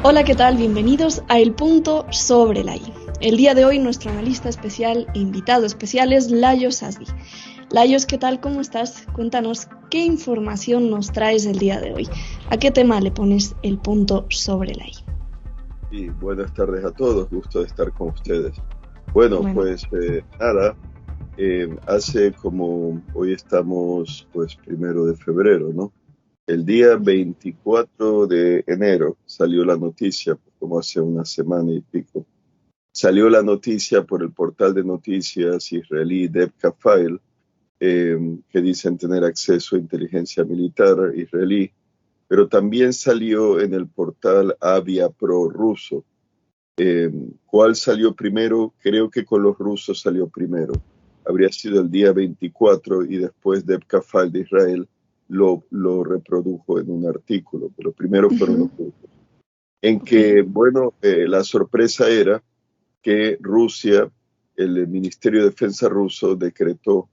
Hola, ¿qué tal? Bienvenidos a El Punto sobre la I. El día de hoy nuestro analista especial e invitado especial es Lajos Asdi. Lajos, ¿qué tal? ¿Cómo estás? Cuéntanos qué información nos traes el día de hoy. ¿A qué tema le pones el punto sobre la I? Y buenas tardes a todos, gusto de estar con ustedes. Bueno, Bueno, pues nada, hace como hoy estamos pues 1 de febrero, ¿no? El día 24 de enero salió la noticia, pues, como hace una semana y pico, salió la noticia por el portal de noticias israelí Debka File, que dicen tener acceso a inteligencia militar israelí, pero también salió en el portal Avia Pro ruso. ¿Cuál salió primero? Creo que con los rusos salió primero. Habría sido el día 24 y después Debka File de Israel lo reprodujo en un artículo, pero primero fueron los rusos. En ok. que, bueno, la sorpresa era que Rusia, el Ministerio de Defensa ruso decretó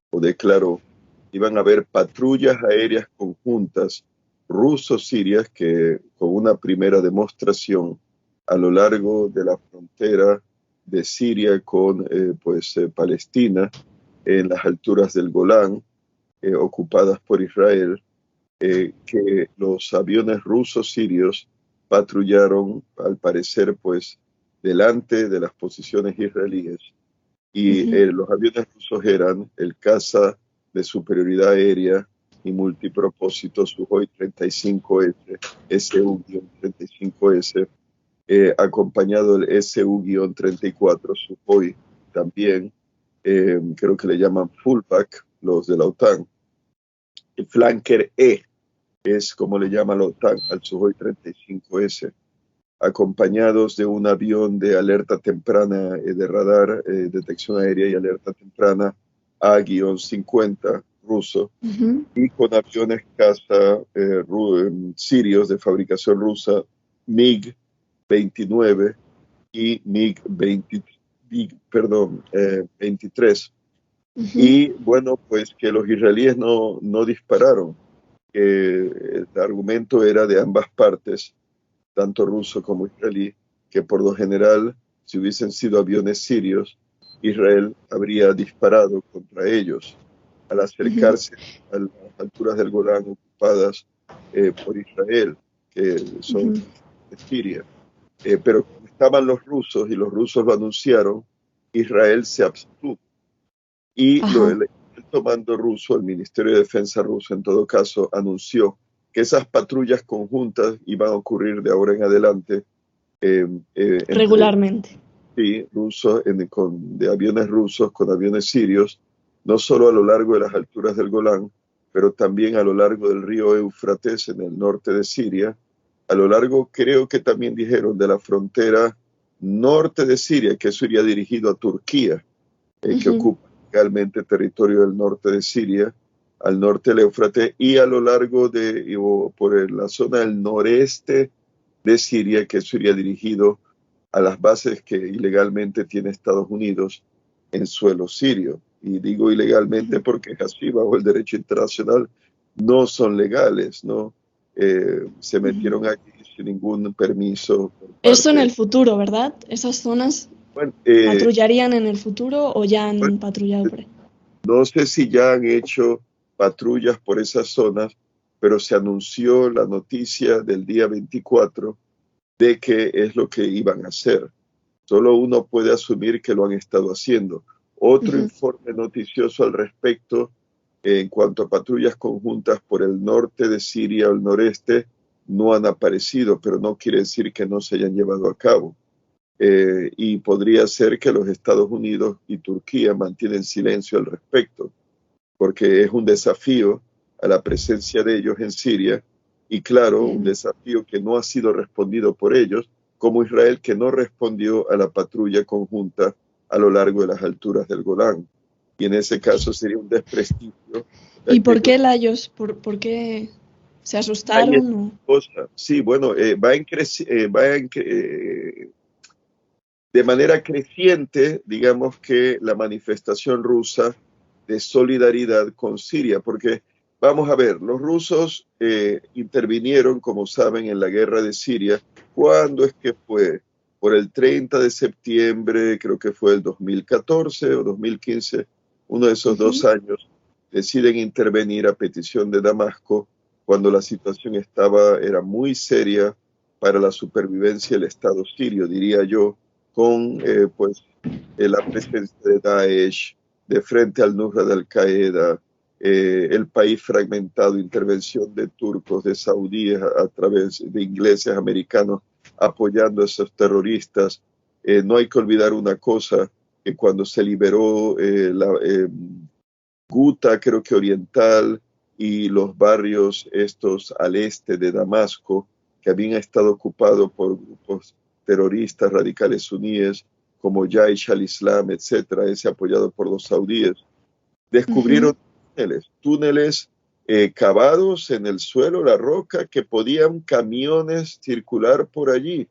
o declaró que iban a haber patrullas aéreas conjuntas ruso-sirias que con una primera demostración a lo largo de la frontera de Siria con Palestina, en las alturas del Golán, ocupadas por Israel, que los aviones rusos sirios patrullaron, al parecer, pues, delante de las posiciones israelíes. Y Ujú. los aviones rusos eran el caza de superioridad aérea y multipropósito Sukhoi 35S, Su-35S, acompañado del Su-34 Sukhoi también, creo que le llaman fullback, los de la OTAN. El Flanker E es como le llama la OTAN al Sukhoi 35S, acompañados de un avión de alerta temprana de radar, detección aérea y alerta temprana A-50 ruso, Ujú. y con aviones caza sirios de fabricación rusa MiG-29 y MiG-20, perdón, 23. Ujú. Y bueno, pues que los israelíes no dispararon. El argumento era de ambas partes, tanto ruso como israelí, que por lo general, si hubiesen sido aviones sirios, Israel habría disparado contra ellos al Ujú. acercarse a las alturas del Golán ocupadas por Israel, que son Ujú. de Siria. Pero como estaban los rusos y los rusos lo anunciaron, Israel se abstuvo. Y Ajá. el alto mando ruso, el Ministerio de Defensa ruso en todo caso, anunció que esas patrullas conjuntas iban a ocurrir de ahora en adelante entre Regularmente. sí, de aviones rusos con aviones sirios, no solo a lo largo de las alturas del Golán, pero también a lo largo del río Éufrates en el norte de Siria, a lo largo, creo que también dijeron, de la frontera norte de Siria, que eso iría dirigido a Turquía, que Ujú. ocupa legalmente territorio del norte de Siria, al norte del Éufrates, y a lo largo por la zona del noreste de Siria, que eso iría dirigido a las bases que ilegalmente tiene Estados Unidos en suelo sirio. Y digo ilegalmente Ujú. porque es así, bajo el derecho internacional, no son legales, ¿no? Se Ujú. metieron aquí sin ningún permiso por Eso en parte. el futuro, ¿verdad? Esas zonas Bueno, patrullarían en el futuro o ya bueno, han patrullado por ahí. no sé si ya han hecho patrullas por esas zonas, pero se anunció la noticia del día 24 de que es lo que iban a hacer. Solo uno puede asumir que lo han estado haciendo. Otro Ujú. informe noticioso al respecto, en cuanto a patrullas conjuntas por el norte de Siria o el noreste, no han aparecido, pero no quiere decir que no se hayan llevado a cabo. Y podría ser que los Estados Unidos y Turquía mantienen silencio al respecto, porque es un desafío a la presencia de ellos en Siria y claro, un Mm. desafío que no ha sido respondido por ellos, como Israel que no respondió a la patrulla conjunta a lo largo de las alturas del Golán. Y en ese caso sería un desprestigio de ¿Y por aquellos. qué Lajos? ¿Por qué se Hay asustaron? esta O... cosa. Sí, bueno, de manera creciente, digamos que la manifestación rusa de solidaridad con Siria, porque Vamos a ver, los rusos intervinieron, como saben, en la guerra de Siria. ¿Cuándo es que fue? Por el 30 de septiembre, creo que fue el 2014 o 2015, uno de esos dos Ujú, años, deciden intervenir a petición de Damasco cuando la situación era muy seria para la supervivencia del Estado sirio, diría yo, con la presencia de Daesh, de frente al Nusra de Al-Qaeda, el país fragmentado, intervención de turcos, de saudíes a través de ingleses, americanos, apoyando a esos terroristas. No hay que olvidar una cosa, que cuando se liberó Guta, creo que oriental, y los barrios estos al este de Damasco, que habían estado ocupados por grupos terroristas radicales suníes, como Jaish al-Islam, etcétera, ese apoyado por los saudíes, ujú. descubrieron túneles cavados en el suelo, la roca, que podían camiones circular por allí.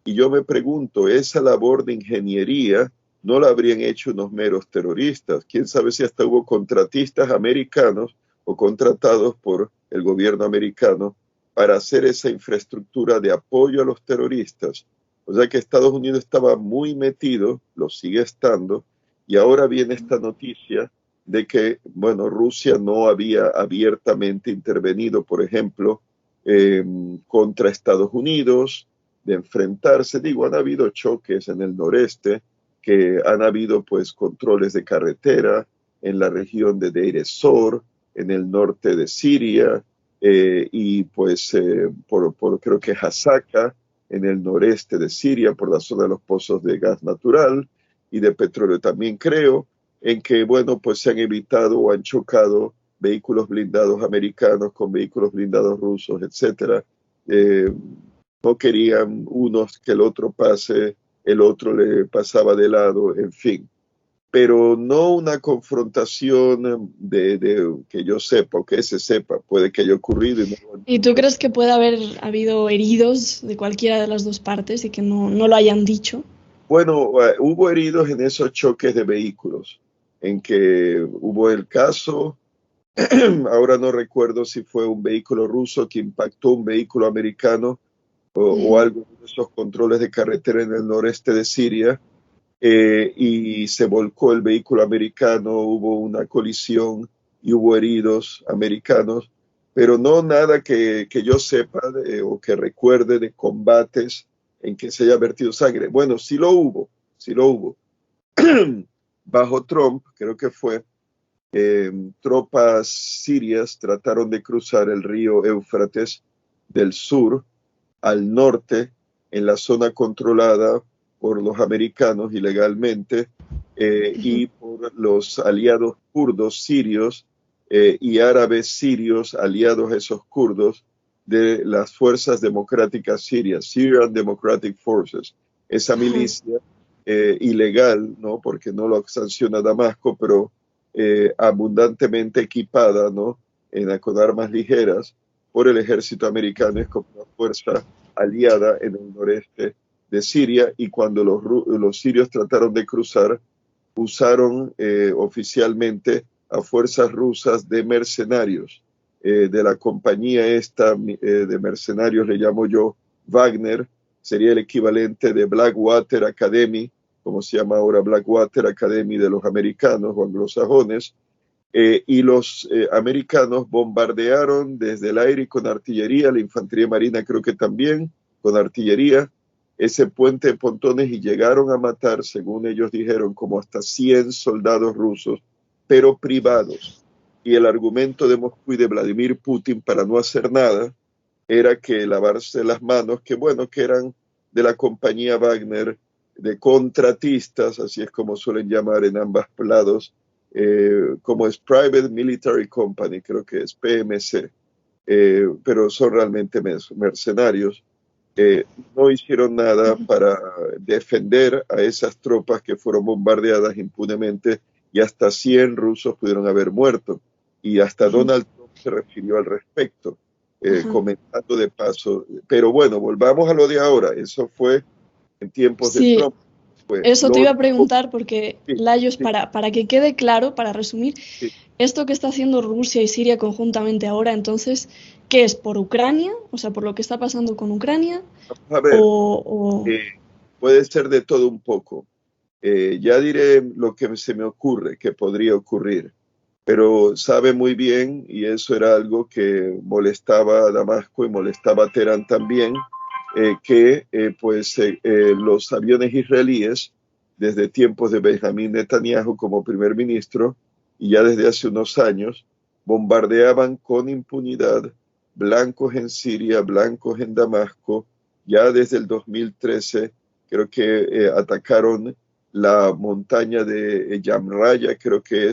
Y yo me pregunto, esa labor de ingeniería no la habrían hecho unos meros terroristas. Quién sabe si hasta hubo contratistas americanos o contratados por el gobierno americano para hacer esa infraestructura de apoyo a los terroristas. O sea que Estados Unidos estaba muy metido, lo sigue estando, y ahora viene esta noticia de que, bueno, Rusia no había abiertamente intervenido, por ejemplo, contra Estados Unidos, de enfrentarse. Digo, han habido choques en el noreste, que han habido pues controles de carretera en la región de Deir ez-Zor, en el norte de Siria, y pues creo que Hasaka, en el noreste de Siria, por la zona de los pozos de gas natural y de petróleo también creo, en que, bueno, pues se han evitado o han chocado vehículos blindados americanos con vehículos blindados rusos, etcétera. Eh, no querían unos que el otro pase, el otro le pasaba de lado, en fin. Pero no una confrontación que yo sepa o que se sepa, puede que haya ocurrido y no lo ¿Y tú entiendo. crees que puede haber habido heridos de cualquiera de las dos partes y que no lo hayan dicho? Bueno, hubo heridos en esos choques de vehículos, en que hubo el caso. Ahora no recuerdo si fue un vehículo ruso que impactó un vehículo americano o Ujú, algo de esos controles de carretera en el noreste de Siria, y se volcó el vehículo americano, hubo una colisión y hubo heridos americanos, pero no nada que yo sepa o que recuerde de combates en que se haya vertido sangre. Bueno, sí lo hubo, sí lo hubo. Bajo Trump, creo que fue, eh, tropas sirias trataron de cruzar el río Éufrates del sur al norte, en la zona controlada por los americanos ilegalmente, ujú. y por los aliados kurdos sirios y árabes sirios aliados a esos kurdos de las fuerzas democráticas sirias, Syrian Democratic Forces. Esa Ajá. milicia ilegal, ¿no? Porque no lo sanciona Damasco, pero abundantemente equipada, ¿no? Con armas ligeras por el ejército americano, es como una fuerza aliada en el noreste de Siria, y cuando los sirios trataron de cruzar, usaron oficialmente a fuerzas rusas de mercenarios, de la compañía esta de mercenarios, le llamo yo Wagner, sería el equivalente de Blackwater Academy, como se llama ahora Blackwater Academy de los americanos o anglosajones, y los americanos bombardearon desde el aire y con artillería, la infantería marina creo que también, con artillería, ese puente de pontones, y llegaron a matar, según ellos dijeron, como hasta 100 soldados rusos, pero privados. Y el argumento de Moscú y de Vladimir Putin para no hacer nada era que lavarse las manos, que bueno, que eran de la compañía Wagner, de contratistas, así es como suelen llamar en ambos lados, como es Private Military Company, creo que es PMC, pero son realmente mercenarios. eh, no hicieron nada para defender a esas tropas que fueron bombardeadas impunemente, y hasta 100 rusos pudieron haber muerto. Y hasta Ujú, Donald Trump se refirió al respecto, ajá. comentando de paso. Pero bueno, volvamos a lo de ahora. Eso fue en tiempos de Sí, Trump. Pues Eso te lo iba a preguntar porque, sí, Layos, sí, para que quede claro, para resumir, sí. esto que está haciendo Rusia y Siria conjuntamente ahora, entonces, ¿qué es? ¿Por Ucrania? O sea, ¿por lo que está pasando con Ucrania? Vamos a ver, O... eh, puede ser de todo un poco. Ya diré lo que se me ocurre que podría ocurrir, pero sabe muy bien, y eso era algo que molestaba a Damasco y molestaba a Teherán también, los aviones israelíes, desde tiempos de Benjamín Netanyahu como primer ministro, y ya desde hace unos años, bombardeaban con impunidad blancos en Siria, blancos en Damasco. Ya desde el 2013 creo que atacaron la montaña de Yamraya, creo que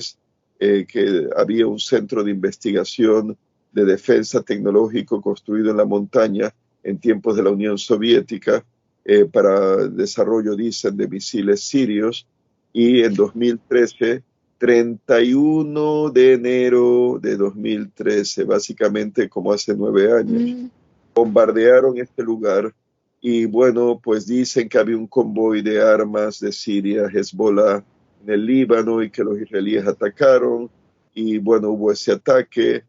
había un centro de investigación de defensa tecnológico construido en la montaña en tiempos de la Unión Soviética para desarrollo, dicen, de misiles sirios. Y en 2013, 31 de enero de 2013, básicamente como hace 9 años, Mm, bombardearon este lugar y bueno, pues dicen que había un convoy de armas de Siria, Hezbollah, en el Líbano y que los israelíes atacaron y bueno, hubo ese ataque,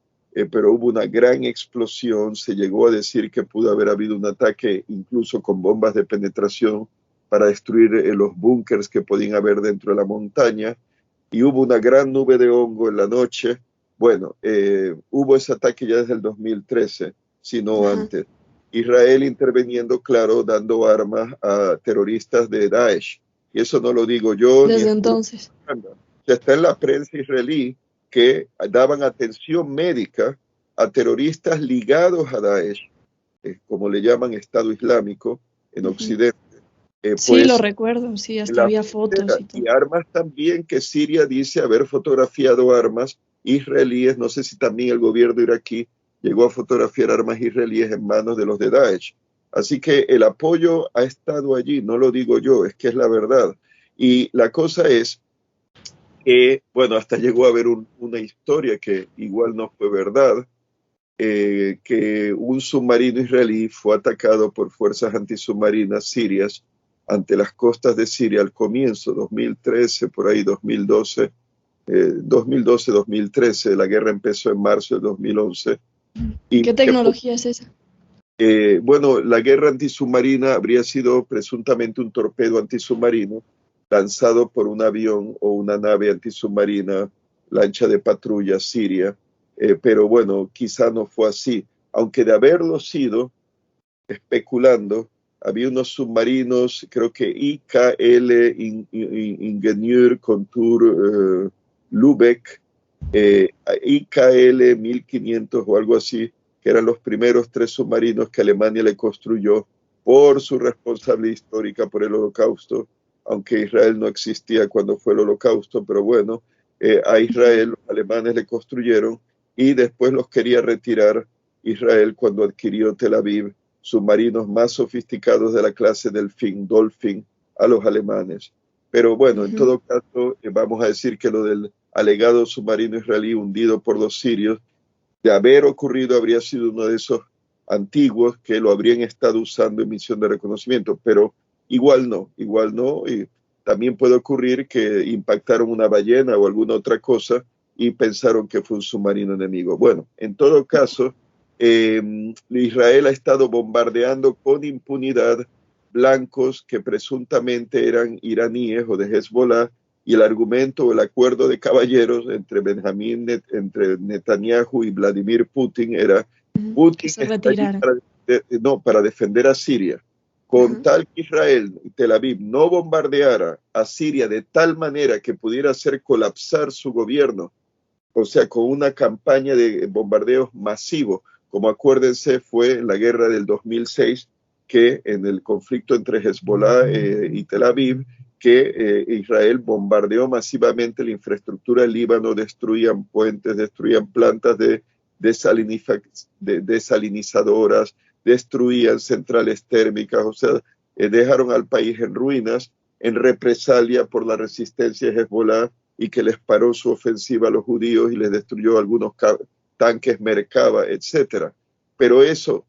pero hubo una gran explosión, se llegó a decir que pudo haber habido un ataque incluso con bombas de penetración para destruir los búnkers que podían haber dentro de la montaña y hubo una gran nube de hongo en la noche. Bueno, hubo ese ataque ya desde el 2013, si no ajá. antes. Israel interviniendo, claro, dando armas a terroristas de Daesh. Y eso no lo digo yo, ni Desde es entonces. propaganda. Ya está en la prensa israelí que daban atención médica a terroristas ligados a Daesh, como le llaman Estado Islámico en Ujú. Occidente. Sí, lo Pues recuerdo, sí, en hasta la había fotos frontera y todo. y armas también que Siria dice haber fotografiado armas israelíes, no sé si también el gobierno iraquí llegó a fotografiar armas israelíes en manos de los de Daesh. Así que el apoyo ha estado allí, no lo digo yo, es que es la verdad. Y la cosa es que, bueno, hasta llegó a haber una historia que igual no fue verdad, que un submarino israelí fue atacado por fuerzas antisubmarinas sirias ante las costas de Siria al comienzo, 2013, por ahí 2012, 2012-2013, la guerra empezó en marzo de 2011, y ¿Qué que fue, tecnología es esa? bueno, la guerra antisubmarina habría sido presuntamente un torpedo antisubmarino lanzado por un avión o una nave antisubmarina, lancha de patrulla siria, pero bueno, quizá no fue así, aunque de haberlo sido, especulando, había unos submarinos, creo que IKL, Ingenieur Contour Lubeck, IKL 1500 o algo así, que eran los primeros 3 submarinos que Alemania le construyó por su responsabilidad histórica por el Holocausto, aunque Israel no existía cuando fue el Holocausto, pero bueno, a Ujú. Israel los alemanes le construyeron y después los quería retirar Israel cuando adquirió Tel Aviv, submarinos más sofisticados de la clase Delfín, Dolphin, a los alemanes. Pero bueno, en Ujú. todo caso, vamos a decir que lo del alegado submarino israelí hundido por los sirios, de haber ocurrido, habría sido uno de esos antiguos que lo habrían estado usando en misión de reconocimiento, pero igual no, y también puede ocurrir que impactaron una ballena o alguna otra cosa y pensaron que fue un submarino enemigo. Bueno, en todo caso, Israel ha estado bombardeando con impunidad blancos que presuntamente eran iraníes o de Hezbollah, y el argumento o el acuerdo de caballeros entre Netanyahu y Vladimir Putin era: Ujú. Que Putin se está allí retiraran. para defender a Siria. Con Ajá. tal que Israel y Tel Aviv no bombardeara a Siria de tal manera que pudiera hacer colapsar su gobierno, o sea, con una campaña de bombardeos masivos, como acuérdense fue en la guerra del 2006, que en el conflicto entre Hezbollah y Tel Aviv, que Israel bombardeó masivamente la infraestructura del Líbano, destruían puentes, destruían plantas de desalinizadoras, destruían centrales térmicas, o sea, dejaron al país en ruinas en represalia por la resistencia de Hezbollah y que les paró su ofensiva a los judíos y les destruyó algunos tanques Merkava, etcétera. Pero eso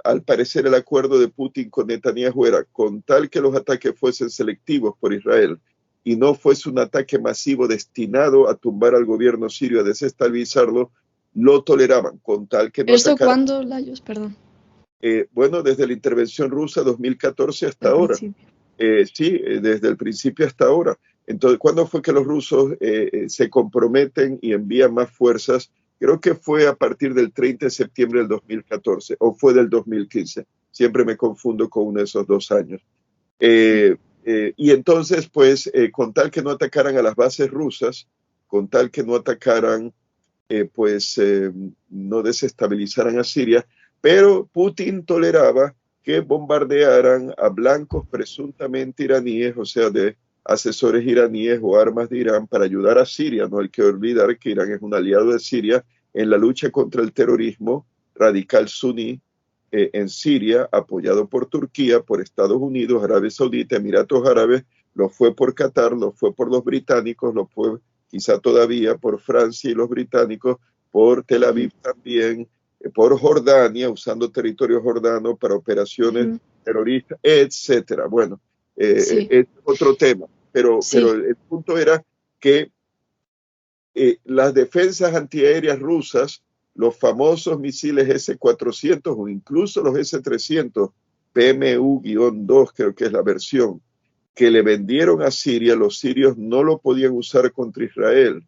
al parecer el acuerdo de Putin con Netanyahu era, con tal que los ataques fuesen selectivos por Israel y no fuese un ataque masivo destinado a tumbar al gobierno sirio, a desestabilizarlo, lo toleraban, con tal que no ¿Esto atacaran. cuándo, Layos? Perdón. Bueno, desde la intervención rusa 2014 hasta Al ahora. principio. Sí, desde el principio hasta ahora. Entonces, ¿cuándo fue que los rusos se comprometen y envían más fuerzas? Creo que fue a partir del 30 de septiembre del 2014 o fue del 2015. Siempre me confundo con uno de esos 2 años. Y entonces, pues, con tal que no atacaran a las bases rusas, con tal que no atacaran, no desestabilizaran a Siria, pero Putin toleraba que bombardearan a blancos presuntamente iraníes, o sea, de asesores iraníes o armas de Irán para ayudar a Siria. No hay que olvidar que Irán es un aliado de Siria en la lucha contra el terrorismo radical suní en Siria, apoyado por Turquía, por Estados Unidos, Arabia Saudita, Emiratos Árabes, lo fue por Qatar, lo fue por los británicos, lo fue quizá todavía por Francia y los británicos, por Tel Aviv también, por Jordania, usando territorio jordano para operaciones terroristas, etcétera. Bueno, es otro tema, pero el punto era que las defensas antiaéreas rusas, los famosos misiles S-400 o incluso los S-300, PMU-2, creo que es la versión, que le vendieron a Siria, los sirios no lo podían usar contra Israel.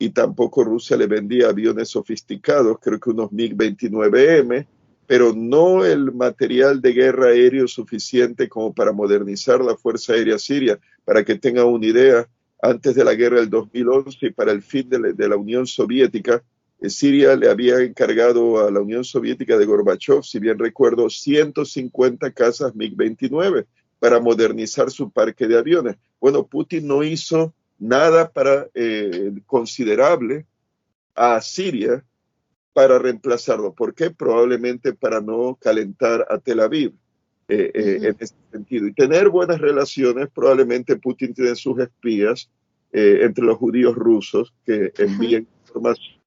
Y tampoco Rusia le vendía aviones sofisticados, creo que unos MiG-29M, pero no el material de guerra aéreo suficiente como para modernizar la Fuerza Aérea Siria. Para que tengan una idea, antes de la guerra del 2011 y para el fin de la Unión Soviética, Siria le había encargado a la Unión Soviética de Gorbachev, si bien recuerdo, 150 cazas MiG-29 para modernizar su parque de aviones. Bueno, Putin no hizo nada considerable a Siria para reemplazarlo. ¿Por qué? Probablemente para no calentar a Tel Aviv en ese sentido. Y tener buenas relaciones, probablemente Putin tiene sus espías entre los judíos rusos que envían información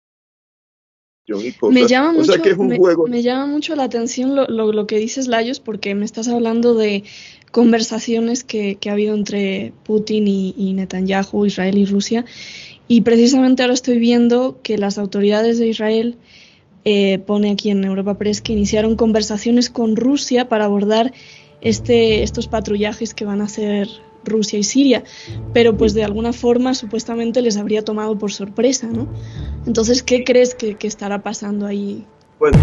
y cosas. Me llama mucho la atención lo que dices, Layos, porque me estás hablando de conversaciones que ha habido entre Putin y Netanyahu, Israel y Rusia, y precisamente ahora estoy viendo que las autoridades de Israel, pone aquí en Europa Press, que iniciaron conversaciones con Rusia para abordar estos patrullajes que van a hacer Rusia y Siria, pero pues de alguna forma supuestamente les habría tomado por sorpresa, ¿no? Entonces, ¿qué crees que estará pasando ahí? Bueno,